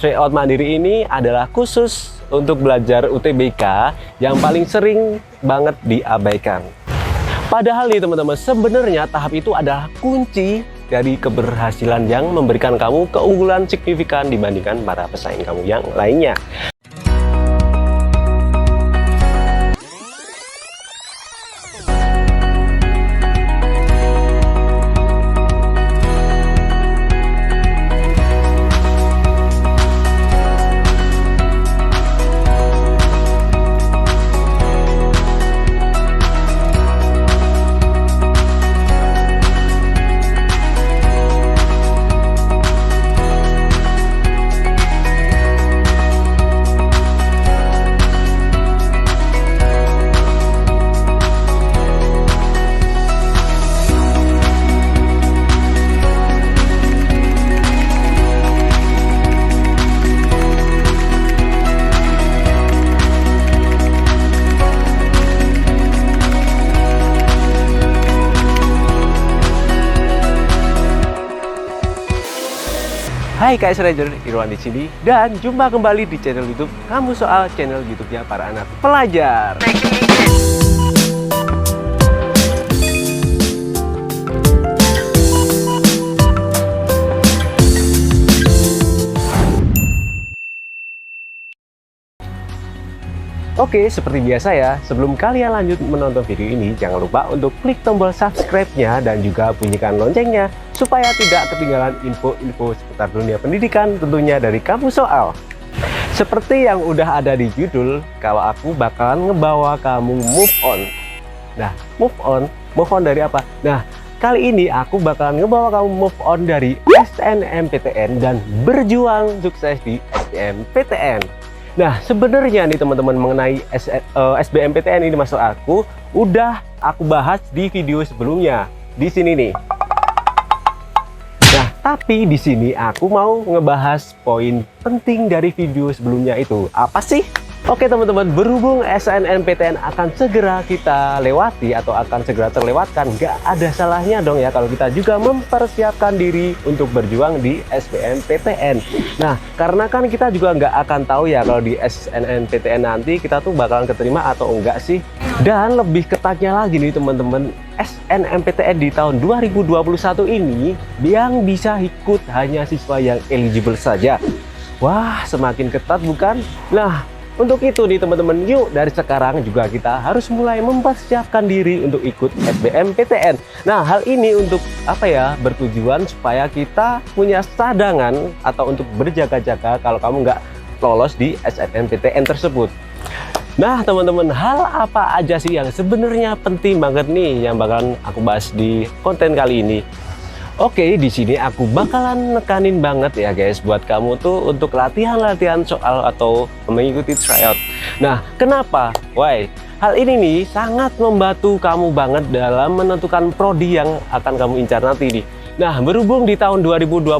Tryout Mandiri ini adalah khusus untuk belajar UTBK yang paling sering banget diabaikan. Padahal nih teman-teman, sebenarnya tahap itu adalah kunci dari keberhasilan yang memberikan kamu keunggulan signifikan dibandingkan para pesaing kamu yang lainnya. Hai KS Ranger, Irwan di sini dan jumpa kembali di channel YouTube Kamu Soal, channel YouTube-nya para anak pelajar. Oke, seperti biasa ya, sebelum kalian lanjut menonton video ini, jangan lupa untuk klik tombol subscribe-nya dan juga bunyikan loncengnya supaya tidak ketinggalan info-info seputar dunia pendidikan tentunya dari Kamu Soal. Seperti yang udah ada di judul, kalau aku bakalan ngebawa kamu move on. Nah, move on dari apa? Nah, kali ini aku bakalan ngebawa kamu move on dari SNMPTN dan berjuang sukses di SBMPTN. Nah, sebenarnya nih teman-teman mengenai SBMPTN ini maksud aku udah aku bahas di video sebelumnya di sini nih. Nah, tapi di sini aku mau ngebahas poin penting dari video sebelumnya itu. Apa sih? Oke teman-teman, berhubung SNMPTN akan segera kita lewati atau akan segera terlewatkan, nggak ada salahnya dong ya kalau kita juga mempersiapkan diri untuk berjuang di SBMPTN. Nah, karena kan kita juga nggak akan tahu ya kalau di SNMPTN nanti kita tuh bakalan keterima atau enggak sih. Dan lebih ketatnya lagi nih teman-teman, SNMPTN di tahun 2021 ini yang bisa ikut hanya siswa yang eligible saja. Wah, semakin ketat bukan? Nah, untuk itu nih teman-teman, yuk dari sekarang juga kita harus mulai mempersiapkan diri untuk ikut SBMPTN. Nah, hal ini untuk apa ya? Bertujuan supaya kita punya cadangan atau untuk berjaga-jaga kalau kamu nggak lolos di SNMPTN tersebut. Nah teman-teman, hal apa aja sih yang sebenarnya penting banget nih yang bakalan aku bahas di konten kali ini? Oke, di sini aku bakalan nekanin banget ya guys buat kamu tuh untuk latihan-latihan soal atau mengikuti tryout. Nah, kenapa? Why? Hal ini nih sangat membantu kamu banget dalam menentukan prodi yang akan kamu incar nanti nih. Nah, berhubung di tahun 2021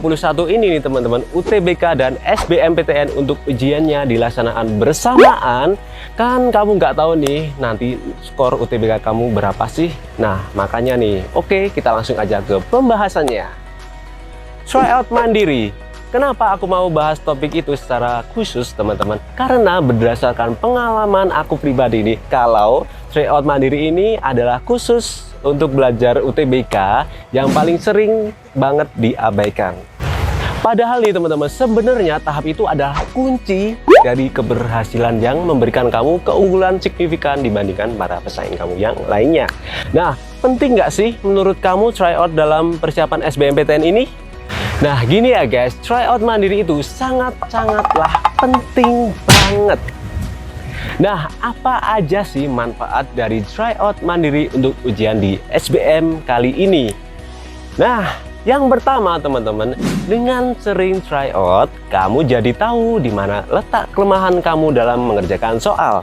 ini nih teman-teman, UTBK dan SBMPTN untuk ujiannya dilaksanakan bersamaan, kan kamu nggak tahu nih nanti skor UTBK kamu berapa sih. Nah, makanya nih, oke kita langsung aja ke pembahasannya. Tryout Mandiri. Kenapa aku mau bahas topik itu secara khusus teman-teman? Karena berdasarkan pengalaman aku pribadi nih, kalau Tryout Mandiri ini adalah khusus untuk belajar UTBK yang paling sering banget diabaikan. Padahal nih teman-teman, sebenarnya tahap itu adalah kunci dari keberhasilan yang memberikan kamu keunggulan signifikan dibandingkan para pesaing kamu yang lainnya. Nah, penting nggak sih menurut kamu tryout dalam persiapan SBMPTN ini? Nah, gini ya guys, tryout mandiri itu sangat-sangatlah penting banget. Nah, apa aja sih manfaat dari tryout mandiri untuk ujian di SBM kali ini? Nah, yang pertama teman-teman, dengan sering tryout, kamu jadi tahu di mana letak kelemahan kamu dalam mengerjakan soal.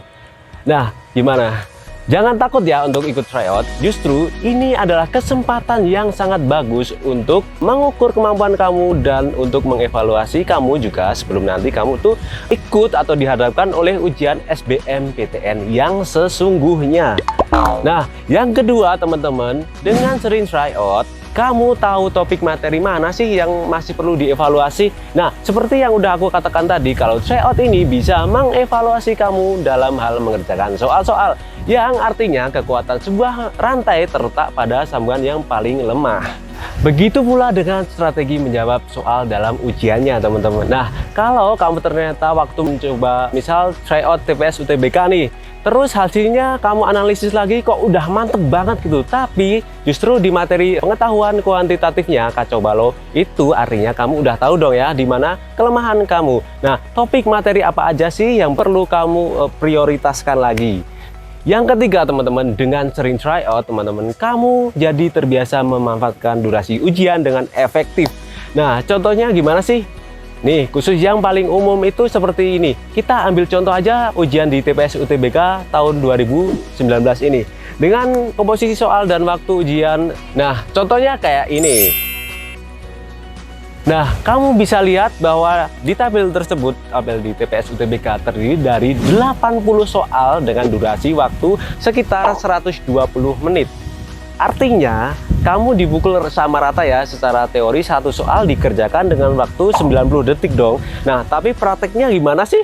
Nah, gimana? Jangan takut ya untuk ikut tryout, justru ini adalah kesempatan yang sangat bagus untuk mengukur kemampuan kamu dan untuk mengevaluasi kamu juga sebelum nanti kamu tuh ikut atau dihadapkan oleh ujian SBMPTN yang sesungguhnya. Nah, yang kedua teman-teman, dengan sering tryout, kamu tahu topik materi mana sih yang masih perlu dievaluasi? Nah, seperti yang udah aku katakan tadi, kalau tryout ini bisa mengevaluasi kamu dalam hal mengerjakan soal-soal, yang artinya kekuatan sebuah rantai terletak pada sambungan yang paling lemah. Begitu pula dengan strategi menjawab soal dalam ujiannya, teman-teman. Nah, kalau kamu ternyata waktu mencoba misal tryout TPS UTBK nih, terus hasilnya kamu analisis lagi kok udah mantep banget gitu, tapi justru di materi pengetahuan kuantitatifnya kacau balau, itu artinya kamu udah tahu dong ya di mana kelemahan kamu. Nah, topik materi apa aja sih yang perlu kamu prioritaskan lagi? Yang ketiga, teman-teman, dengan sering tryout, teman-teman, kamu jadi terbiasa memanfaatkan durasi ujian dengan efektif. Nah, contohnya gimana sih? Nih, khusus yang paling umum itu seperti ini. Kita ambil contoh aja ujian di TPS UTBK tahun 2019 ini. Dengan komposisi soal dan waktu ujian, nah, contohnya kayak ini. Nah, kamu bisa lihat bahwa di tabel tersebut, tabel di TPS UTBK terdiri dari 80 soal dengan durasi waktu sekitar 120 menit. Artinya, kamu dipukul sama rata ya, secara teori satu soal dikerjakan dengan waktu 90 detik dong. Nah, tapi prakteknya gimana sih?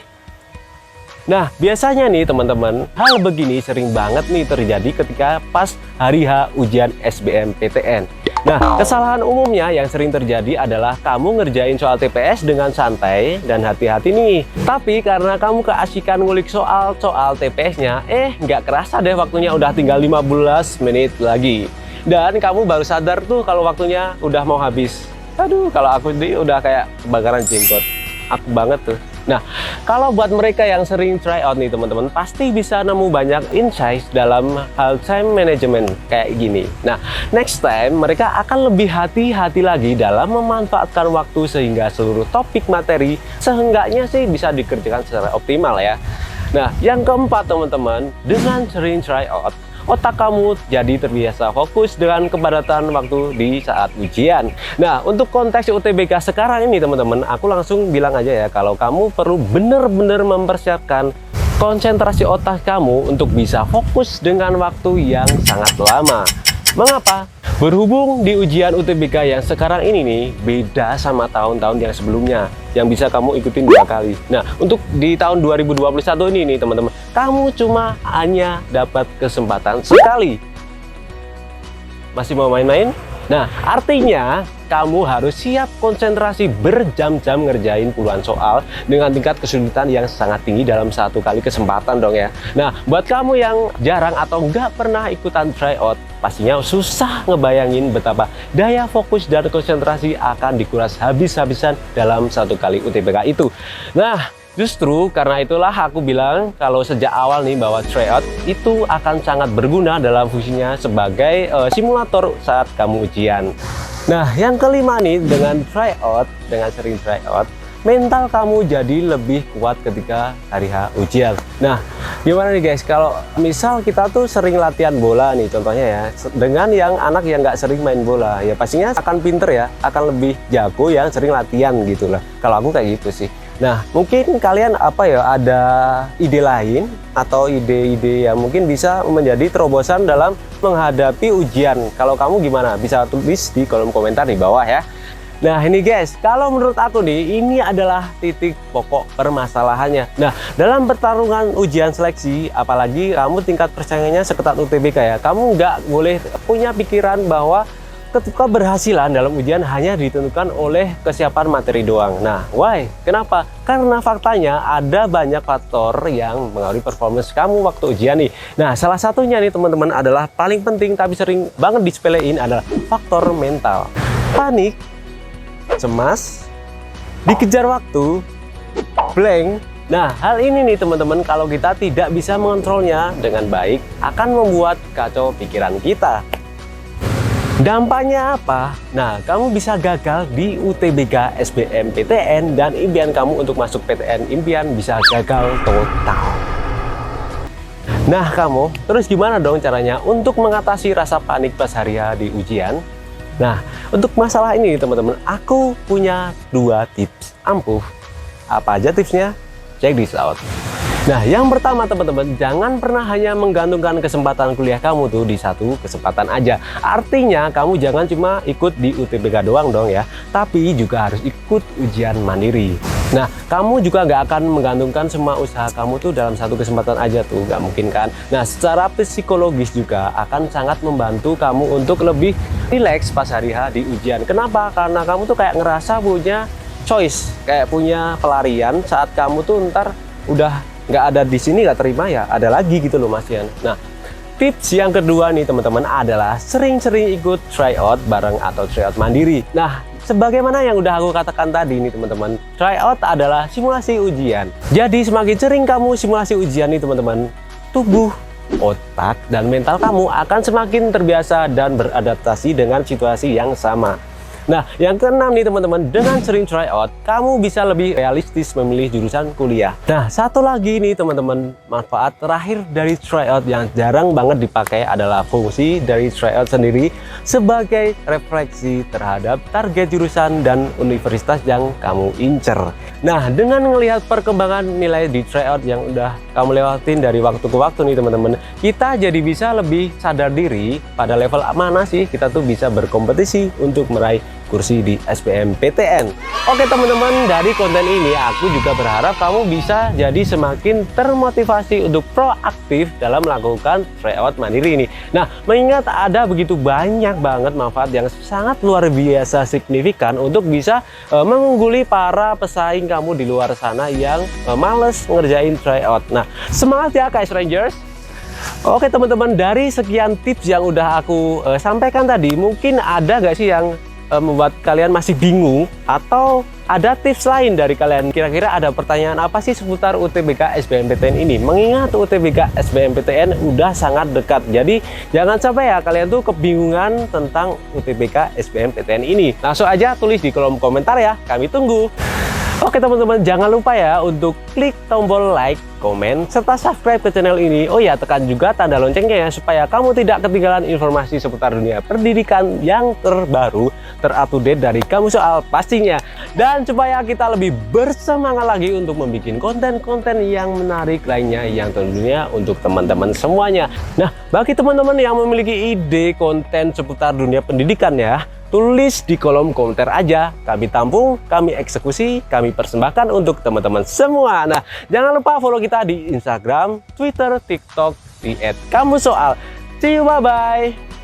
Nah, biasanya nih teman-teman, hal begini sering banget nih terjadi ketika pas hari H ujian SBMPTN. Nah, kesalahan umumnya yang sering terjadi adalah kamu ngerjain soal TPS dengan santai dan hati-hati nih. Tapi karena kamu keasikan ngulik soal TPS-nya, nggak kerasa deh waktunya udah tinggal 15 menit lagi. Dan kamu baru sadar tuh kalau waktunya udah mau habis. Aduh, kalau aku ini udah kayak kebakaran jenggot. Aku banget tuh. Nah, kalau buat mereka yang sering tryout nih teman-teman, pasti bisa nemu banyak insight dalam hal time management kayak gini. Nah, next time mereka akan lebih hati-hati lagi dalam memanfaatkan waktu sehingga seluruh topik materi seenggaknya sih bisa dikerjakan secara optimal ya. Nah, yang keempat teman-teman, dengan sering tryout, otak kamu jadi terbiasa fokus dengan kepadatan waktu di saat ujian. Nah, untuk konteks UTBK sekarang ini teman-teman, aku langsung bilang aja ya, kalau kamu perlu benar-benar mempersiapkan konsentrasi otak kamu untuk bisa fokus dengan waktu yang sangat lama. Mengapa? Berhubung di ujian UTBK yang sekarang ini nih beda sama tahun-tahun yang sebelumnya yang bisa kamu ikutin 2 kali. Nah, untuk di tahun 2021 ini nih teman-teman, kamu cuma hanya dapat kesempatan sekali. Masih mau main-main? Nah, artinya kamu harus siap konsentrasi berjam-jam ngerjain puluhan soal dengan tingkat kesulitan yang sangat tinggi dalam 1 kali kesempatan dong ya. Nah, buat kamu yang jarang atau nggak pernah ikutan tryout, pastinya susah ngebayangin betapa daya fokus dan konsentrasi akan dikuras habis-habisan dalam 1 kali UTBK itu. Nah, justru karena itulah aku bilang kalau sejak awal nih bahwa tryout itu akan sangat berguna dalam fungsinya sebagai simulator saat kamu ujian. Nah, yang kelima nih, dengan sering tryout, mental kamu jadi lebih kuat ketika hari H ujian. Nah, gimana nih guys, kalau misal kita tuh sering latihan bola nih contohnya ya, dengan yang anak yang nggak sering main bola, ya pastinya akan pinter ya, akan lebih jago yang sering latihan gitu lah. Kalau aku kayak gitu sih. Nah, mungkin kalian ada ide lain atau ide-ide yang mungkin bisa menjadi terobosan dalam menghadapi ujian. Kalau kamu gimana? Bisa tulis di kolom komentar di bawah ya. Nah, ini guys, kalau menurut aku nih, ini adalah titik pokok permasalahannya. Nah, dalam pertarungan ujian seleksi, apalagi kamu tingkat persaingannya seketat UTBK ya, kamu nggak boleh punya pikiran bahwa keberhasilan dalam ujian hanya ditentukan oleh kesiapan materi doang. Nah, why? Kenapa? Karena faktanya ada banyak faktor yang mengaruhi performance kamu waktu ujian nih. Nah, salah satunya nih teman-teman adalah paling penting tapi sering banget disepelein adalah faktor mental. Panik, cemas, dikejar waktu, blank. Nah, hal ini nih teman-teman, kalau kita tidak bisa mengontrolnya dengan baik, akan membuat kacau pikiran kita. Dampaknya apa? Nah, kamu bisa gagal di UTBK SBMPTN dan impian kamu untuk masuk PTN impian bisa gagal total. Nah, kamu terus gimana dong caranya untuk mengatasi rasa panik pas hari H di ujian? Nah, untuk masalah ini teman-teman, aku punya 2 tips ampuh. Apa aja tipsnya? Check this out. Nah, yang pertama teman-teman, jangan pernah hanya menggantungkan kesempatan kuliah kamu tuh di satu kesempatan aja. Artinya kamu jangan cuma ikut di UTBK doang dong ya, tapi juga harus ikut ujian mandiri. Nah, kamu juga nggak akan menggantungkan semua usaha kamu tuh dalam satu kesempatan aja tuh, nggak mungkin kan? Nah, secara psikologis juga akan sangat membantu kamu untuk lebih rileks pas hari H di ujian. Kenapa? Karena kamu tuh kayak ngerasa punya choice, kayak punya pelarian saat kamu tuh ntar udah nggak ada di sini, nggak terima ya ada lagi gitu loh Mas Yan. Nah, tips yang kedua nih teman-teman adalah sering-sering ikut tryout bareng atau tryout mandiri. Nah, sebagaimana yang udah aku katakan tadi nih teman-teman, tryout adalah simulasi ujian. Jadi semakin sering kamu simulasi ujian nih teman-teman, tubuh, otak, dan mental kamu akan semakin terbiasa dan beradaptasi dengan situasi yang sama. Nah, yang keenam nih teman-teman, dengan sering tryout, kamu bisa lebih realistis memilih jurusan kuliah. Nah, satu lagi nih teman-teman, manfaat terakhir dari tryout yang jarang banget dipakai adalah fungsi dari tryout sendiri sebagai refleksi terhadap target jurusan dan universitas yang kamu incer. Nah, dengan melihat perkembangan nilai di tryout yang udah kamu lewatin dari waktu ke waktu nih teman-teman, kita jadi bisa lebih sadar diri pada level mana sih kita tuh bisa berkompetisi untuk meraih kursi di SBMPTN. Oke teman-teman, dari konten ini aku juga berharap kamu bisa jadi semakin termotivasi untuk proaktif dalam melakukan tryout mandiri ini. Nah, mengingat ada begitu banyak banget manfaat yang sangat luar biasa signifikan untuk bisa mengungguli para pesaing kamu di luar sana yang males ngerjain tryout. Nah, semangat ya guys Rangers! Oke teman-teman, dari sekian tips yang udah aku sampaikan tadi, mungkin ada gak sih yang membuat kalian masih bingung, atau ada tips lain dari kalian? Kira-kira ada pertanyaan apa sih seputar UTBK SBMPTN ini? Mengingat UTBK SBMPTN udah sangat dekat, jadi jangan sampai ya kalian tuh kebingungan tentang UTBK SBMPTN ini. Langsung aja tulis di kolom komentar ya, kami tunggu. Oke teman-teman, jangan lupa ya untuk klik tombol like, komen, serta subscribe ke channel ini. Oh ya, tekan juga tanda loncengnya ya, supaya kamu tidak ketinggalan informasi seputar dunia pendidikan yang terbaru, terupdate dari Kamu Soal pastinya. Dan supaya kita lebih bersemangat lagi untuk membuat konten-konten yang menarik lainnya yang tentunya untuk teman-teman semuanya. Nah, bagi teman-teman yang memiliki ide konten seputar dunia pendidikan ya, tulis di kolom komentar aja, kami tampung, kami eksekusi, kami persembahkan untuk teman-teman semua. Nah, jangan lupa follow kita di Instagram, Twitter, TikTok di @kamusoal. See you, bye-bye.